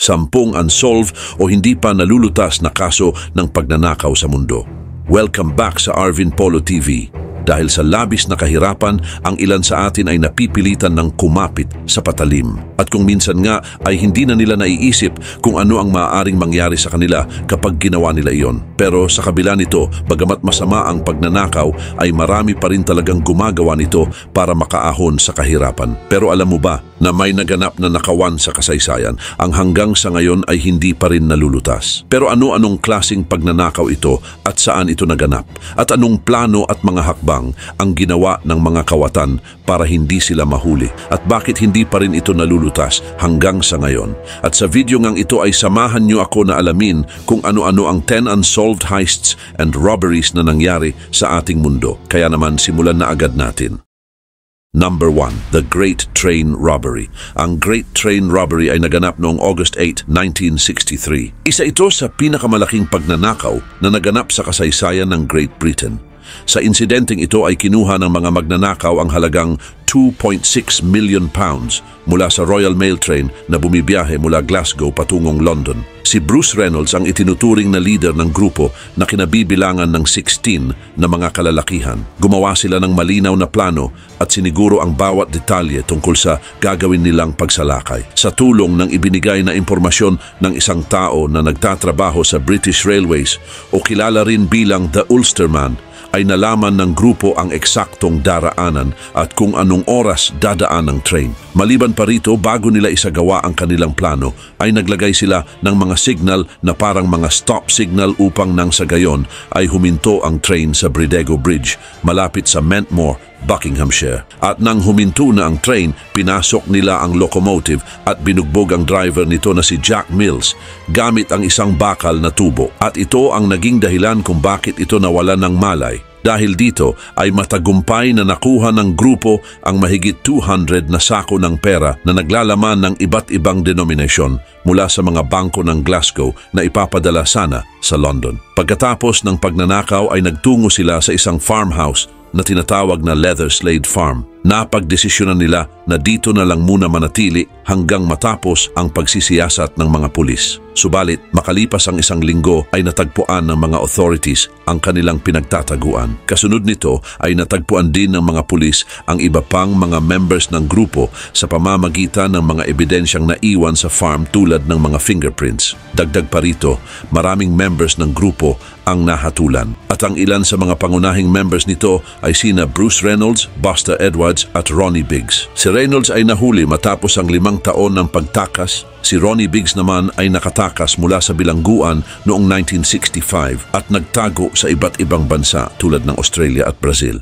10 unsolved o hindi pa nalulutas na kaso ng pagnanakaw sa mundo. Welcome back sa Arvin Polo TV. Dahil sa labis na kahirapan, ang ilan sa atin ay napipilitan ng kumapit sa patalim. At kung minsan nga ay hindi na nila naiisip kung ano ang maaaring mangyari sa kanila kapag ginawa nila iyon. Pero sa kabila nito, bagamat masama ang pagnanakaw, ay marami pa rin talagang gumagawa nito para makaahon sa kahirapan. Pero alam mo ba na may naganap na nakawan sa kasaysayan ang hanggang sa ngayon ay hindi pa rin nalulutas? Pero ano-anong klaseng pagnanakaw ito at saan ito naganap? At anong plano at mga hakbang ang ginawa ng mga kawatan para hindi sila mahuli? At bakit hindi pa rin ito nalulutas hanggang sa ngayon? At sa video ngang ito ay samahan niyo ako na alamin kung ano-ano ang 10 unsolved heists and robberies na nangyari sa ating mundo. Kaya naman simulan na agad natin. Number 1, the Great Train Robbery. Ang Great Train Robbery ay naganap noong August 8, 1963. Isa ito sa pinakamalaking pagnanakaw na naganap sa kasaysayan ng Great Britain. Sa insidenteng ito ay kinuha ng mga magnanakaw ang halagang 2.6 million pounds mula sa Royal Mail train na bumibiyahe mula Glasgow patungong London. Si Bruce Reynolds ang itinuturing na leader ng grupo na kinabibilangan ng 16 na mga kalalakihan. Gumawa sila ng malinaw na plano at siniguro ang bawat detalye tungkol sa gagawin nilang pagsalakay. Sa tulong ng ibinigay na impormasyon ng isang tao na nagtatrabaho sa British Railways o kilala rin bilang The Ulsterman, ay nalaman ng grupo ang eksaktong daraanan at kung anong oras dadaan ang train. Maliban pa rito, bago nila isagawa ang kanilang plano, ay naglagay sila ng mga signal na parang mga stop signal upang nang sa gayon ay huminto ang train sa Bridego Bridge, malapit sa Mentmore, Buckinghamshire. At nang huminto na ang train, pinasok nila ang locomotive at binugbog ang driver nito na si Jack Mills gamit ang isang bakal na tubo. At ito ang naging dahilan kung bakit ito nawalan ng malay. Dahil dito ay matagumpay na nakuha ng grupo ang mahigit 200 na sako ng pera na naglalaman ng iba't ibang denominasyon mula sa mga bangko ng Glasgow na ipapadala sana sa London. Pagkatapos ng pagnanakaw ay nagtungo sila sa isang farmhouse na tinatawag na Leather Slade Farm. Napagdesisyonan nila na dito na lang muna manatili hanggang matapos ang pagsisiyasat ng mga pulis. Subalit, makalipas ang 1 linggo ay natagpuan ng mga authorities ang kanilang pinagtataguan. Kasunod nito ay natagpuan din ng mga pulis ang iba pang mga members ng grupo sa pamamagitan ng mga ebidensyang naiwan sa farm tulad ng mga fingerprints. Dagdag pa rito, maraming members ng grupo ang nahatulan. At ang ilan sa mga pangunahing members nito ay sina Bruce Reynolds, Buster Edwards at Ronnie Biggs. Si Reynolds ay nahuli matapos ang 5 taon ng pagtakas. Si Ronnie Biggs naman ay nakatakas mula sa bilangguan noong 1965 at nagtago sa iba't ibang bansa tulad ng Australia at Brazil.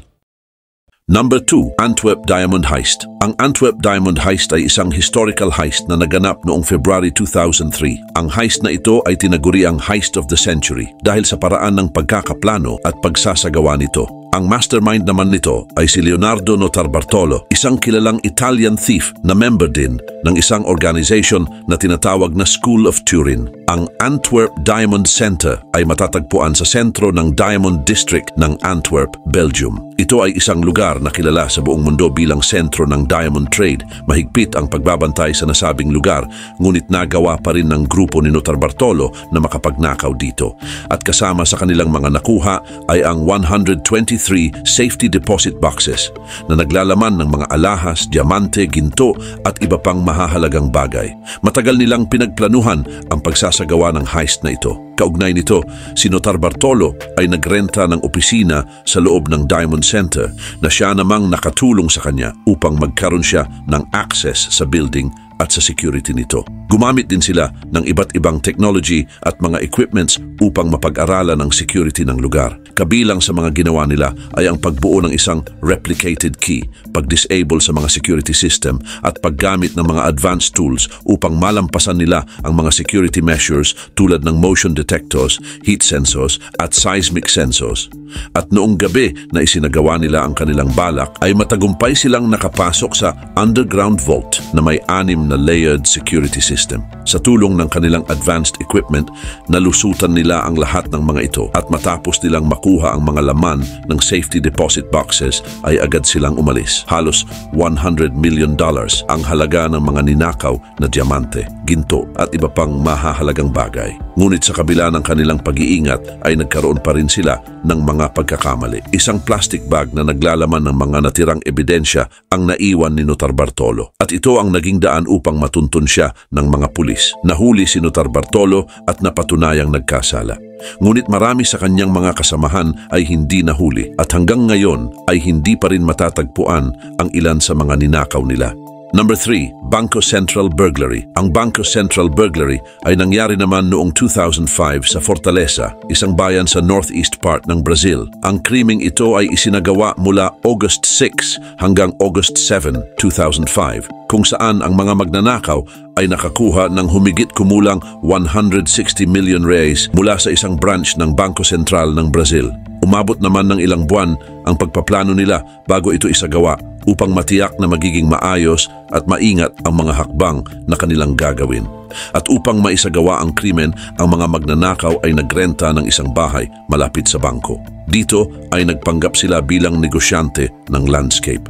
Number 2, Antwerp Diamond Heist. Ang Antwerp Diamond Heist ay isang historical heist na naganap noong February 2003. Ang heist na ito ay tinaguri ang Heist of the Century dahil sa paraan ng pagkakaplano at pagsasagawa nito. Ang mastermind naman nito ay si Leonardo Notarbartolo, isang kilalang Italian thief na member din ng isang organization na tinatawag na School of Turin. Ang Antwerp Diamond Center ay matatagpuan sa sentro ng Diamond District ng Antwerp, Belgium. Ito ay isang lugar na kilala sa buong mundo bilang sentro ng diamond trade. Mahigpit ang pagbabantay sa nasabing lugar, ngunit nagawa pa rin ng grupo ni Notarbartolo na makapagnakaw dito. At kasama sa kanilang mga nakuha ay ang 123 safety deposit boxes na naglalaman ng mga alahas, diamante, ginto at iba pang mahahalagang bagay. Matagal nilang pinagplanuhan ang pagsasagawa ng heist na ito. Kaugnay nito, si Notarbartolo ay nagrenta ng opisina sa loob ng Diamond Center na siya namang nakatulong sa kanya upang magkaroon siya ng access sa building at sa security nito. Gumamit din sila ng iba't ibang technology at mga equipments upang mapag-aralan ang security ng lugar. Kabilang sa mga ginawa nila ay ang pagbuo ng isang replicated key, pag-disable sa mga security system at paggamit ng mga advanced tools upang malampasan nila ang mga security measures tulad ng motion detectors, heat sensors at seismic sensors. At noong gabi na isinagawa nila ang kanilang balak ay matagumpay silang nakapasok sa underground vault na may 6 na layered security system. Sa tulong ng kanilang advanced equipment, nalusutan nila ang lahat ng mga ito at matapos nilang makuha ang mga laman ng safety deposit boxes ay agad silang umalis. Halos $100 million ang halaga ng mga ninakaw na diamante, ginto at iba pang mahahalagang bagay. Ngunit sa kabila ng kanilang pag-iingat ay nagkaroon pa rin sila ng mga pagkakamali. Isang plastic bag na naglalaman ng mga natirang ebidensya ang naiwan ni Notar Bartolo. At ito ang naging daan upang matuntun siya ng mga pulis. Nahuli si Notar Bartolo at napatunayang nagkasala. Ngunit marami sa kanyang mga kasamahan ay hindi nahuli at hanggang ngayon ay hindi pa rin matatagpuan ang ilan sa mga ninakaw nila. Number 3, Bangko Sentral Burglary. Ang Bangko Sentral Burglary ay nangyari naman noong 2005 sa Fortaleza, isang bayan sa northeast part ng Brazil. Ang krimeng ito ay isinagawa mula August 6 hanggang August 7, 2005, kung saan ang mga magnanakaw ay nakakuha ng humigit kumulang 160 million reais mula sa isang branch ng Bangko Sentral ng Brazil. Umabot naman ng ilang buwan ang pagpaplano nila bago ito isagawa upang matiyak na magiging maayos at maingat ang mga hakbang na kanilang gagawin. At upang maisagawa ang krimen, ang mga magnanakaw ay nagrenta ng isang bahay malapit sa bangko. Dito ay nagpanggap sila bilang negosyante ng landscape.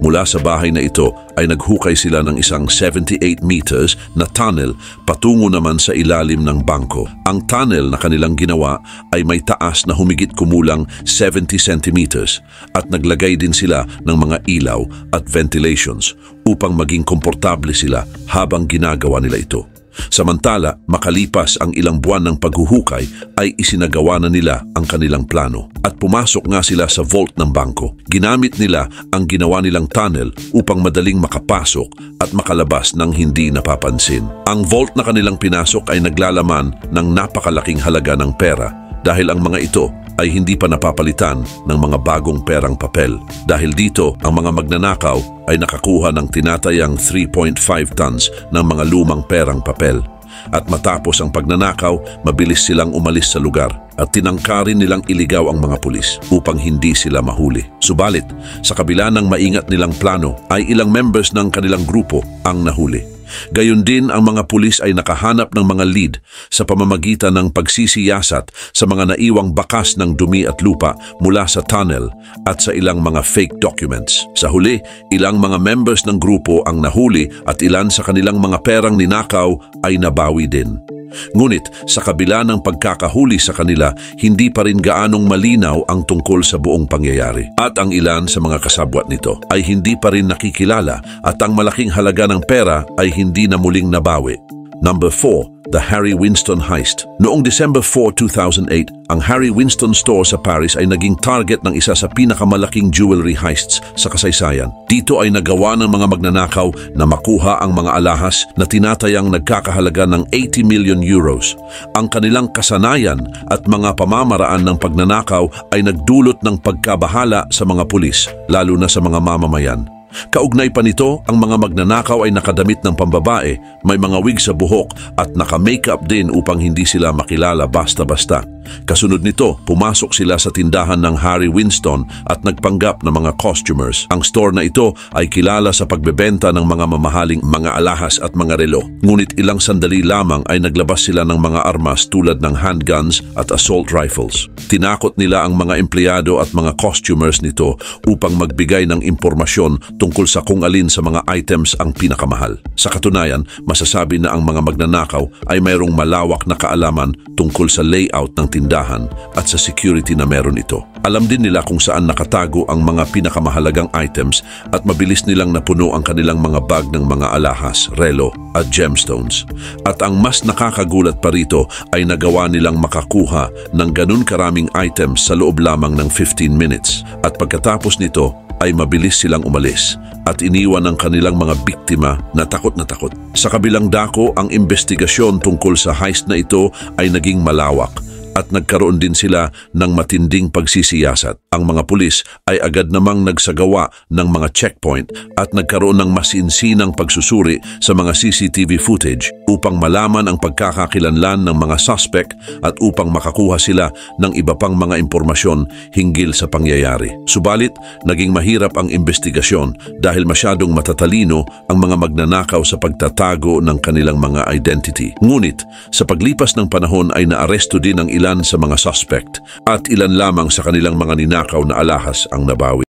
Mula sa bahay na ito ay naghukay sila ng isang 78 meters na tunnel patungo naman sa ilalim ng bangko. Ang tunnel na kanilang ginawa ay may taas na humigit kumulang 70 centimeters at naglagay din sila ng mga ilaw at ventilations upang maging komportable sila habang ginagawa nila ito. Samantala, makalipas ang ilang buwan ng paghuhukay ay isinagawa na nila ang kanilang plano at pumasok nga sila sa vault ng bangko. Ginamit nila ang ginawa nilang tunnel upang madaling makapasok at makalabas ng hindi napapansin. Ang vault na kanilang pinasok ay naglalaman ng napakalaking halaga ng pera dahil ang mga ito ay hindi pa napapalitan ng mga bagong perang papel. Dahil dito, ang mga magnanakaw ay nakakuha ng tinatayang 3.5 tons ng mga lumang perang papel. At matapos ang pagnanakaw, mabilis silang umalis sa lugar at tinangkarin nilang iligaw ang mga pulis upang hindi sila mahuli. Subalit, sa kabila ng maingat nilang plano, ay ilang members ng kanilang grupo ang nahuli. Gayon din ang mga pulis ay nakahanap ng mga lead sa pamamagitan ng pagsisiyasat sa mga naiwang bakas ng dumi at lupa mula sa tunnel at sa ilang mga fake documents. Sa huli, ilang mga members ng grupo ang nahuli at ilan sa kanilang mga perang ninakaw ay nabawi din. Ngunit sa kabila ng pagkakahuli sa kanila, hindi pa rin gaanong malinaw ang tungkol sa buong pangyayari. At ang ilan sa mga kasabwat nito ay hindi pa rin nakikilala at ang malaking halaga ng pera ay hindi na muling nabawi. Number 4, the Harry Winston Heist. Noong December 4, 2008, ang Harry Winston Store sa Paris ay naging target ng isa sa pinakamalaking jewelry heists sa kasaysayan. Dito ay nagawa ng mga magnanakaw na makuha ang mga alahas na tinatayang nagkakahalaga ng 80 million euros. Ang kanilang kasanayan at mga pamamaraan ng pagnanakaw ay nagdulot ng pagkabahala sa mga pulis, lalo na sa mga mamamayan. Kaugnay pa nito, ang mga magnanakaw ay nakadamit ng pambabae, may mga wig sa buhok at naka-makeup din upang hindi sila makilala basta-basta. Kasunod nito, pumasok sila sa tindahan ng Harry Winston at nagpanggap ng mga costumers. Ang store na ito ay kilala sa pagbebenta ng mga mamahaling mga alahas at mga relo. Ngunit ilang sandali lamang ay naglabas sila ng mga armas tulad ng handguns at assault rifles. Tinakot nila ang mga empleyado at mga costumers nito upang magbigay ng impormasyon tungkol sa kung alin sa mga items ang pinakamahal. Sa katunayan, masasabi na ang mga magnanakaw ay mayroong malawak na kaalaman tungkol sa layout ng tindahan at sa security na meron ito. Alam din nila kung saan nakatago ang mga pinakamahalagang items at mabilis nilang napuno ang kanilang mga bag ng mga alahas, relo at gemstones. At ang mas nakakagulat pa rito ay nagawa nilang makakuha ng ganun karaming items sa loob lamang ng 15 minutes. At pagkatapos nito ay mabilis silang umalis at iniwan ang kanilang mga biktima na takot na takot. Sa kabilang dako, ang investigasyon tungkol sa heist na ito ay naging malawak at nagkaroon din sila ng matinding pagsisiyasat. Ang mga pulis ay agad namang nagsagawa ng mga checkpoint at nagkaroon ng masinsinang pagsusuri sa mga CCTV footage upang malaman ang pagkakakilanlan ng mga suspect at upang makakuha sila ng iba pang mga impormasyon hinggil sa pangyayari. Subalit, naging mahirap ang investigasyon dahil masyadong matatalino ang mga magnanakaw sa pagtatago ng kanilang mga identity. Ngunit, sa paglipas ng panahon ay naaresto din ang ilan sa mga suspect at ilan lamang sa kanilang mga ninakaw na alahas ang nabawi.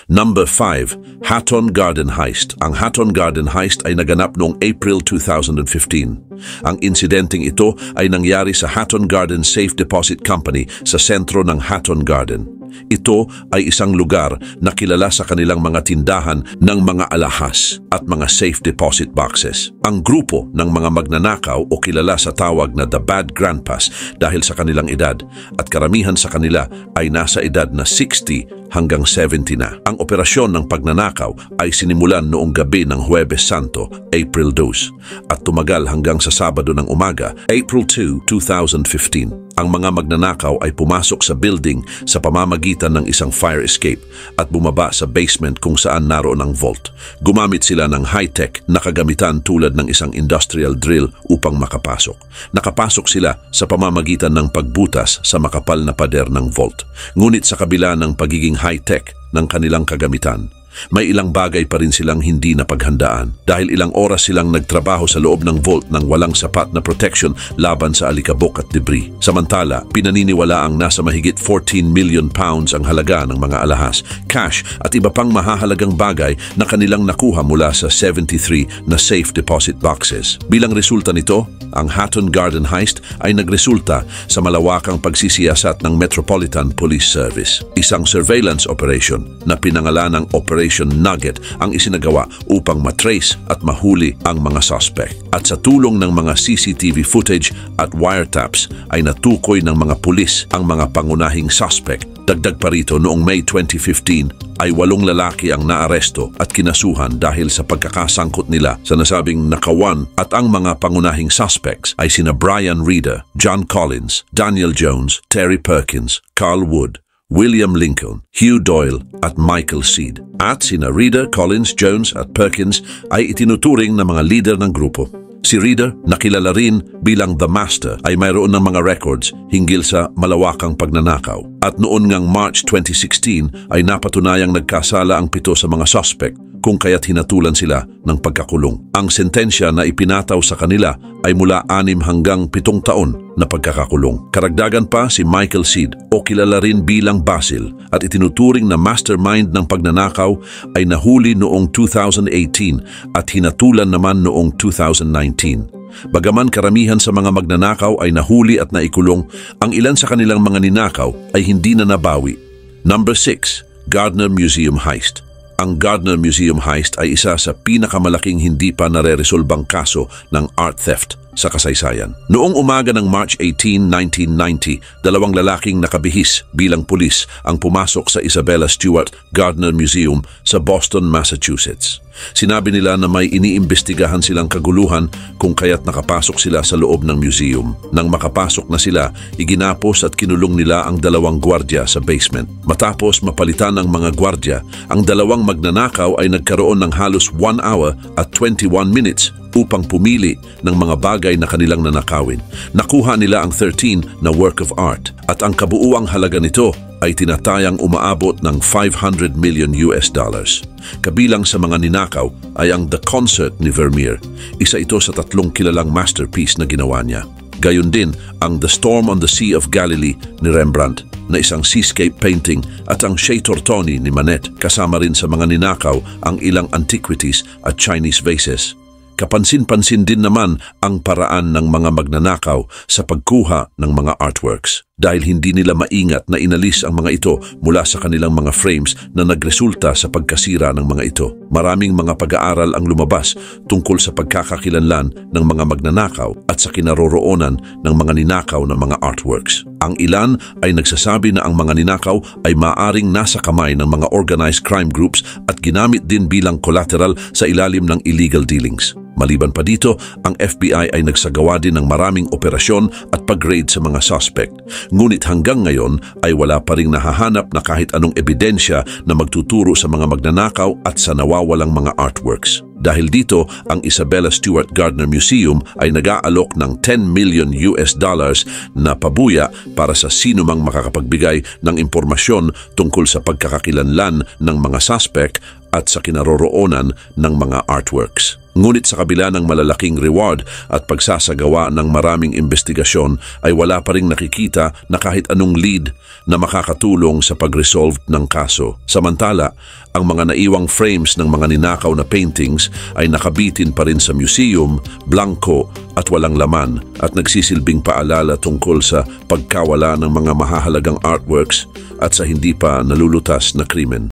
Number 5. Hatton Garden Heist. Ang Hatton Garden Heist ay naganap noong April 2015. Ang insidenteng ito ay nangyari sa Hatton Garden Safe Deposit Company sa sentro ng Hatton Garden. Ito ay isang lugar na kilala sa kanilang mga tindahan ng mga alahas at mga safe deposit boxes. Ang grupo ng mga magnanakaw o kilala sa tawag na The Bad Grandpas dahil sa kanilang edad at karamihan sa kanila ay nasa edad na 60 hanggang 70 na. Ang operasyon ng pagnanakaw ay sinimulan noong gabi ng Huwebes Santo, April 2, at tumagal hanggang sa Sabado ng umaga, April 2, 2015. Ang mga magnanakaw ay pumasok sa building sa pamamagitan ng isang fire escape at bumaba sa basement kung saan naroon ang vault. Gumamit sila ng high-tech na kagamitan tulad ng isang industrial drill upang makapasok. Nakapasok sila sa pamamagitan ng pagbutas sa makapal na pader ng vault. Ngunit sa kabila ng pagiging high-tech ng kanilang kagamitan, may ilang bagay pa rin silang hindi napaghandaan dahil ilang oras silang nagtrabaho sa loob ng vault nang walang sapat na protection laban sa alikabok at debris. Samantala, pinaniniwala ang nasa mahigit 14 million pounds ang halaga ng mga alahas, cash at iba pang mahahalagang bagay na kanilang nakuha mula sa 73 na safe deposit boxes. Bilang resulta nito, ang Hatton Garden Heist ay nagresulta sa malawakang pagsisiyasat ng Metropolitan Police Service. Isang surveillance operation na pinangalan ng Operation Nugget ang isinagawa upang matrace at mahuli ang mga suspect. At sa tulong ng mga CCTV footage at wiretaps ay natukoy ng mga pulis ang mga pangunahing suspect. Dagdag pa rito, noong May 2015 ay 8 lalaki ang naaresto at kinasuhan dahil sa pagkakasangkot nila sa nasabing nakawan, at ang mga pangunahing suspects ay sina Brian Reader, John Collins, Daniel Jones, Terry Perkins, Carl Wood, William Lincoln, Hugh Doyle at Michael Seed. At sina Reader, Collins, Jones at Perkins ay itinuturing na mga leader ng grupo. Si Reader, nakilala rin bilang The Master, ay mayroon ng mga records hinggil sa malawakang pagnanakaw. At noon ngang March 2016 ay napatunayang nagkasala ang 7 sa mga suspect kung kaya't hinatulan sila ng pagkakulong. Ang sentensya na ipinataw sa kanila ay mula 6 hanggang 7 taon na pagkakakulong. Karagdagan pa si Michael Seed o kilala rin bilang Basil at itinuturing na mastermind ng pagnanakaw ay nahuli noong 2018 at hinatulan naman noong 2019. Bagaman karamihan sa mga magnanakaw ay nahuli at naikulong, ang ilan sa kanilang mga ninakaw ay hindi na nabawi. Number 6. Gardner Museum Heist. Ang Gardner Museum Heist ay isa sa pinakamalaking hindi pa nareresolbang kaso ng art theft sa kasaysayan. Noong umaga ng March 18, 1990, 2 lalaking nakabihis bilang pulis ang pumasok sa Isabella Stewart Gardner Museum sa Boston, Massachusetts. Sinabi nila na may iniimbestigahan silang kaguluhan kung kaya't nakapasok sila sa loob ng museum. Nang makapasok na sila, iginapos at kinulong nila ang 2 gwardya sa basement. Matapos mapalitan ng mga gwardya, ang 2 magnanakaw ay nagkaroon ng halos 1 hour at 21 minutes upang pumili ng mga bagay na kanilang nanakawin. Nakuha nila ang 13 na work of art at ang kabuuang halaga nito ay tinatayang umaabot ng $500 million. Kabilang sa mga ninakaw ay ang The Concert ni Vermeer. Isa ito sa 3 kilalang masterpiece na ginawa niya. Gayon din ang The Storm on the Sea of Galilee ni Rembrandt na isang seascape painting at ang Chez Tortoni ni Manet. Kasama rin sa mga ninakaw ang ilang antiquities at Chinese vases. Kapansin-pansin din naman ang paraan ng mga magnanakaw sa pagkuha ng mga artworks dahil hindi nila maingat na inalis ang mga ito mula sa kanilang mga frames na nagresulta sa pagkasira ng mga ito. Maraming mga pag-aaral ang lumabas tungkol sa pagkakakilanlan ng mga magnanakaw at sa kinaroroonan ng mga ninakaw na mga artworks. Ang ilan ay nagsasabi na ang mga ninakaw ay maaring nasa kamay ng mga organized crime groups at ginamit din bilang collateral sa ilalim ng illegal dealings. Maliban pa dito, ang FBI ay nagsagawa din ng maraming operasyon at pag-raid sa mga suspect. Ngunit hanggang ngayon ay wala pa ring nahahanap na kahit anong ebidensya na magtuturo sa mga magnanakaw at sa nawawalang mga artworks. Dahil dito, ang Isabella Stewart Gardner Museum ay nag-aalok ng $10 million na pabuya para sa sinumang makakapagbigay ng impormasyon tungkol sa pagkakakilanlan ng mga suspect at sa kinaroroonan ng mga artworks. Ngunit sa kabila ng malalaking reward at pagsasagawa ng maraming investigasyon ay wala pa ring nakikita na kahit anong lead na makakatulong sa pag-resolve ng kaso. Samantala, ang mga naiwang frames ng mga ninakaw na paintings ay nakabitin pa rin sa museum, blanco at walang laman at nagsisilbing paalala tungkol sa pagkawala ng mga mahahalagang artworks at sa hindi pa nalulutas na krimen.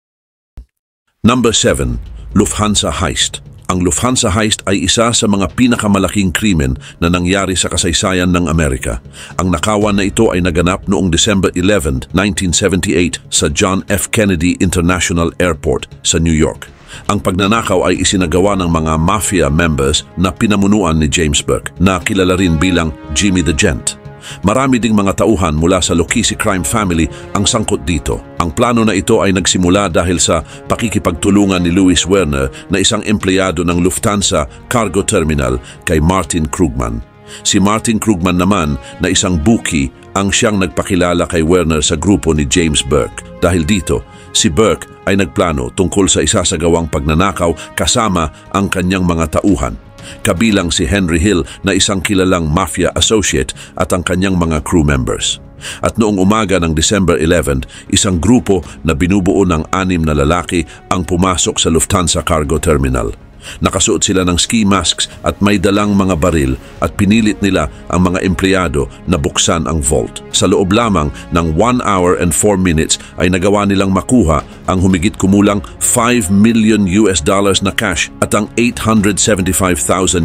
Number 7. Lufthansa Heist. Ang Lufthansa Heist ay isa sa mga pinakamalaking krimen na nangyari sa kasaysayan ng Amerika. Ang nakawan na ito ay naganap noong December 11, 1978 sa John F. Kennedy International Airport sa New York. Ang pagnanakaw ay isinagawa ng mga mafia members na pinamunuan ni James Burke, na kilala rin bilang Jimmy the Gent. Marami ding mga tauhan mula sa Lokisi crime family ang sangkot dito. Ang plano na ito ay nagsimula dahil sa pakikipagtulungan ni Louis Werner na isang empleyado ng Lufthansa Cargo Terminal kay Martin Krugman. Si Martin Krugman naman na isang bookie ang siyang nagpakilala kay Werner sa grupo ni James Burke. Dahil dito, si Burke ay nagplano tungkol sa isasagawang pagnanakaw kasama ang kanyang mga tauhan. Kabilang si Henry Hill na isang kilalang mafia associate at ang kanyang mga crew members. At noong umaga ng December 11, isang grupo na binubuo ng 6 na lalaki ang pumasok sa Lufthansa Cargo Terminal. Nakasuot sila ng ski masks at may dalang mga baril at pinilit nila ang mga empleyado na buksan ang vault. Sa loob lamang ng 1 hour and 4 minutes ay nagawa nilang makuha ang humigit kumulang $5 million na cash at ang $875,000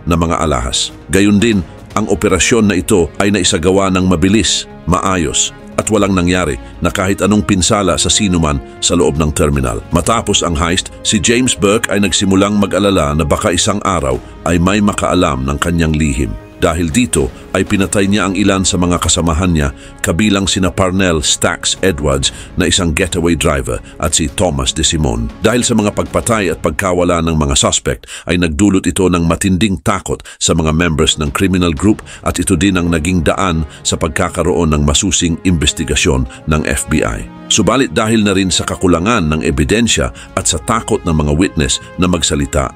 na mga alahas. Gayun din, ang operasyon na ito ay naisagawa ng mabilis, maayos, at walang nangyari na kahit anong pinsala sa sinuman sa loob ng terminal. Matapos ang heist, si James Burke ay nagsimulang mag-alala na baka isang araw ay may makaalam ng kanyang lihim. Dahil dito ay pinatay niya ang ilan sa mga kasamahan niya, kabilang sina Parnell Stax Edwards na isang getaway driver at si Thomas De Simon. Dahil sa mga pagpatay at pagkawala ng mga suspect ay nagdulot ito ng matinding takot sa mga members ng criminal group at ito din ang naging daan sa pagkakaroon ng masusing investigasyon ng FBI. Subalit dahil na rin sa kakulangan ng ebidensya at sa takot ng mga witness na magsalita,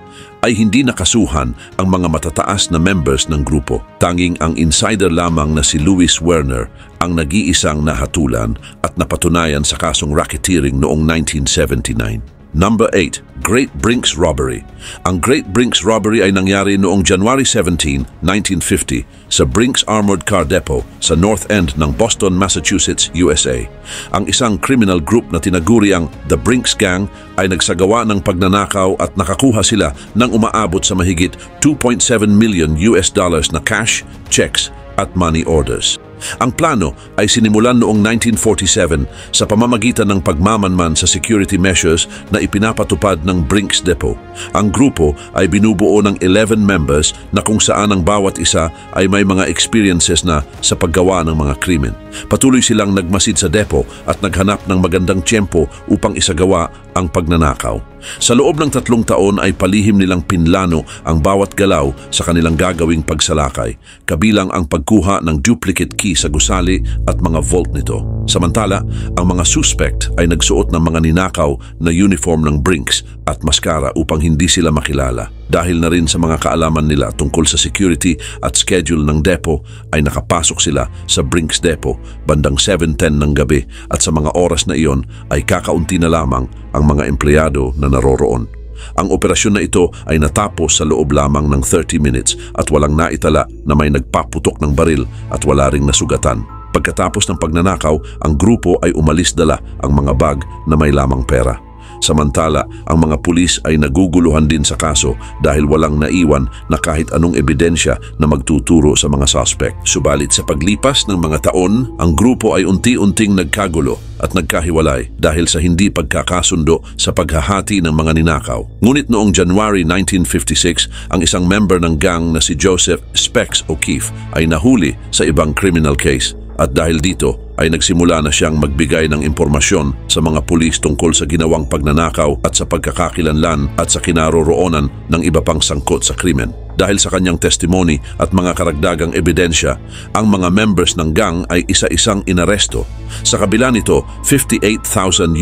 ay hindi nakasuhan ang mga matataas na members ng grupo. Tanging ang insider lamang na si Louis Werner ang nag-iisang nahatulan at napatunayan sa kasong racketeering noong 1979. Number 8. Great Brinks Robbery. Ang Great Brinks Robbery ay nangyari noong January 17, 1950 sa Brinks Armored Car Depot sa North End ng Boston, Massachusetts, USA. Ang isang criminal group na tinaguri ang The Brinks Gang ay nagsagawa ng pagnanakaw at nakakuha sila ng umaabot sa mahigit $2.7 million na cash, checks at money orders. Ang plano ay sinimulan noong 1947 sa pamamagitan ng pagmamanman sa security measures na ipinapatupad ng Brinks Depot. Ang grupo ay binubuo ng 11 members na kung saan ang bawat isa ay may mga experiences na sa paggawa ng mga krimen. Patuloy silang nagmasid sa depot at naghanap ng magandang tiyempo upang isagawa ang pagnanakaw. Sa loob ng 3 taon ay palihim nilang pinlano ang bawat galaw sa kanilang gagawing pagsalakay, kabilang ang pagkuha ng duplicate key sa gusali at mga vault nito. Samantala, ang mga suspect ay nagsuot ng mga ninakaw na uniform ng Brinks at maskara upang hindi sila makilala. Dahil na rin sa mga kaalaman nila tungkol sa security at schedule ng depot, ay nakapasok sila sa Brinks Depot bandang 7:10 ng gabi at sa mga oras na iyon ay kakaunti na lamang ang mga empleyado na naroroon. Ang operasyon na ito ay natapos sa loob lamang ng 30 minutes at walang naitala na may nagpaputok ng baril at wala ring nasugatan. Pagkatapos ng pagnanakaw, ang grupo ay umalis dala ang mga bag na may lamang pera. Samantala, ang mga pulis ay naguguluhan din sa kaso dahil walang naiwan na kahit anong ebidensya na magtuturo sa mga suspect. Subalit sa paglipas ng mga taon, ang grupo ay unti-unting nagkagulo at nagkahiwalay dahil sa hindi pagkakasundo sa paghahati ng mga ninakaw. Ngunit noong January 1956, ang isang member ng gang na si Joseph Specs O'Keefe ay nahuli sa ibang criminal case. At dahil dito ay nagsimula na siyang magbigay ng impormasyon sa mga pulis tungkol sa ginawang pagnanakaw at sa pagkakakilanlan at sa kinaroroonan ng iba pang sangkot sa krimen. Dahil sa kanyang testimony at mga karagdagang ebidensya, ang mga members ng gang ay isa-isang inaresto. Sa kabila nito, $58,000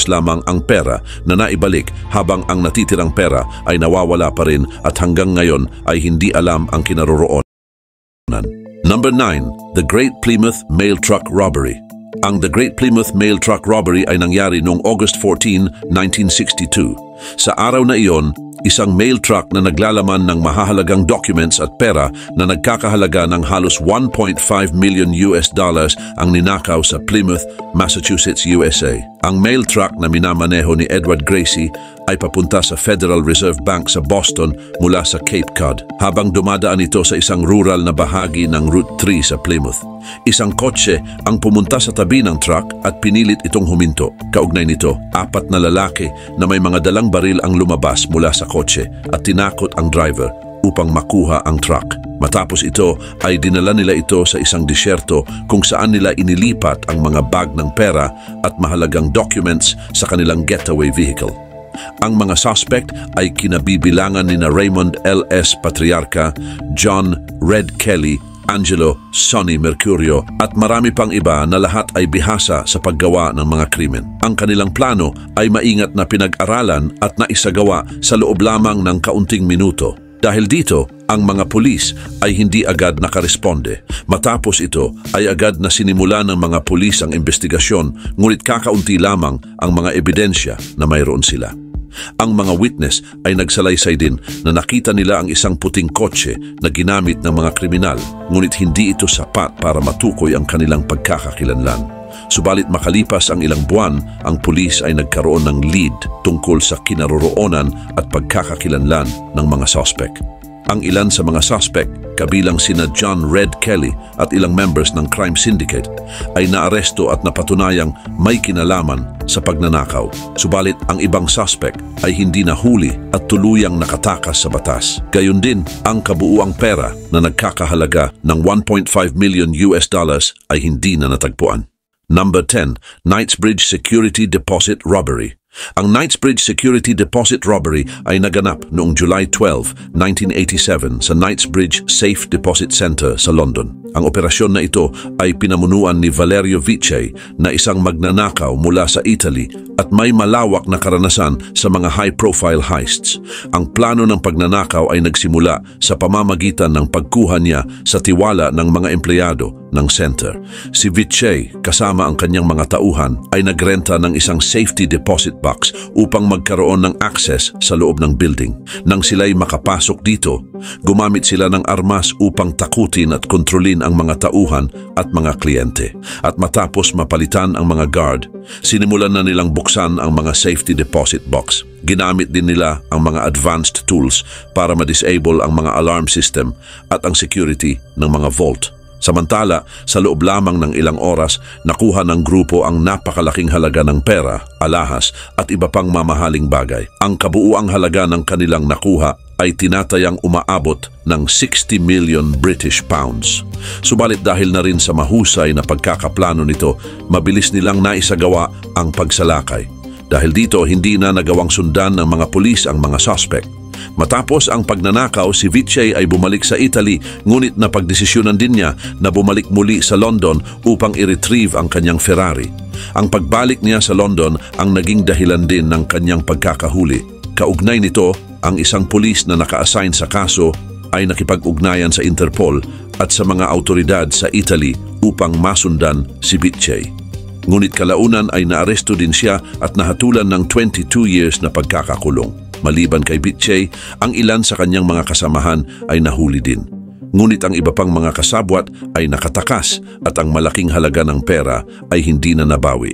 lamang ang pera na naibalik habang ang natitirang pera ay nawawala pa rin at hanggang ngayon ay hindi alam ang kinaroroonan. Number 9. The Great Plymouth Mail Truck Robbery. Ang The Great Plymouth Mail Truck Robbery ay nangyari noong August 14, 1962. Sa araw na iyon, isang mail truck na naglalaman ng mahahalagang documents at pera na nagkakahalaga ng halos $1.5 million ang ninakaw sa Plymouth, Massachusetts, USA. Ang mail truck na minamaneho ni Edward Gracie ay papunta sa Federal Reserve Bank sa Boston mula sa Cape Cod, habang dumadaan ito sa isang rural na bahagi ng Route 3 sa Plymouth. Isang kotse ang pumunta sa tabi ng truck at pinilit itong huminto. Kaugnay nito, 4 na lalaki na may mga dalang baril ang lumabas mula sa kotse at tinakot ang driver upang makuha ang truck. Matapos ito ay dinala nila ito sa isang disyerto kung saan nila inilipat ang mga bag ng pera at mahalagang documents sa kanilang getaway vehicle. Ang mga suspect ay kinabibilangan ni na Raymond L.S. Patriarca, John Red Kelly, Angelo Sonny Mercurio at marami pang iba na lahat ay bihasa sa paggawa ng mga krimen. Ang kanilang plano ay maingat na pinag-aralan at naisagawa sa loob lamang ng kaunting minuto. Dahil dito, ang mga pulis ay hindi agad nakaresponde. Matapos ito ay agad na sinimula ng mga pulis ang investigasyon, ngunit kakaunti lamang ang mga ebidensya na mayroon sila. Ang mga witness ay nagsalaysay din na nakita nila ang isang puting kotse na ginamit ng mga kriminal, ngunit hindi ito sapat para matukoy ang kanilang pagkakakilanlan. Subalit makalipas ang ilang buwan, ang pulis ay nagkaroon ng lead tungkol sa kinaroroonan at pagkakakilanlan ng mga suspect. Ang ilan sa mga suspect, kabilang sina John Red Kelly at ilang members ng crime syndicate, ay naaresto at napatunayang may kinalaman sa pagnanakaw. Subalit ang ibang suspect ay hindi nahuli at tuluyang nakatakas sa batas. Gayon din, ang kabuuang pera na nagkakahalaga ng $1.5 million ay hindi na natagpuan. Number 10. Knightsbridge Security Deposit Robbery. Ang Knightsbridge Security Deposit Robbery ay naganap noong July 12, 1987 sa Knightsbridge Safe Deposit Center sa London. Ang operasyon na ito ay pinamunuan ni Valerio Vice na isang magnanakaw mula sa Italy at may malawak na karanasan sa mga high-profile heists. Ang plano ng pagnanakaw ay nagsimula sa pamamagitan ng pagkuha niya sa tiwala ng mga empleyado ng center. Si Vice, kasama ang kanyang mga tauhan, ay nagrenta ng isang safety deposit box upang magkaroon ng access sa loob ng building. Nang sila'y makapasok dito, gumamit sila ng armas upang takutin at kontrolin ang mga tauhan at mga kliyente. At matapos mapalitan ang mga guard, sinimulan na nilang buksan ang mga safety deposit box. Ginamit din nila ang mga advanced tools para ma-disable ang mga alarm system at ang security ng mga vault. Samantala, sa loob lamang ng ilang oras, nakuha ng grupo ang napakalaking halaga ng pera, alahas at iba pang mamahaling bagay. Ang kabuuang halaga ng kanilang nakuha ay tinatayang umaabot ng 60 million British pounds. Subalit dahil na rin sa mahusay na pagkakaplano nito, mabilis nilang naisagawa ang pagsalakay. Dahil dito, hindi na nagawang sundan ng mga pulis ang mga suspect. Matapos ang pagnanakaw, si Vice ay bumalik sa Italy, ngunit napagdesisyonan din niya na bumalik muli sa London upang i-retrieve ang kanyang Ferrari. Ang pagbalik niya sa London ang naging dahilan din ng kanyang pagkakahuli. Kaugnay nito, ang isang pulis na naka-assign sa kaso ay nakipag-ugnayan sa Interpol at sa mga autoridad sa Italy upang masundan si Vice. Ngunit kalaunan ay naaresto din siya at nahatulan ng 22 years na pagkakakulong. Maliban kay Vice, ang ilan sa kanyang mga kasamahan ay nahuli din. Ngunit ang iba pang mga kasabwat ay nakatakas at ang malaking halaga ng pera ay hindi na nabawi.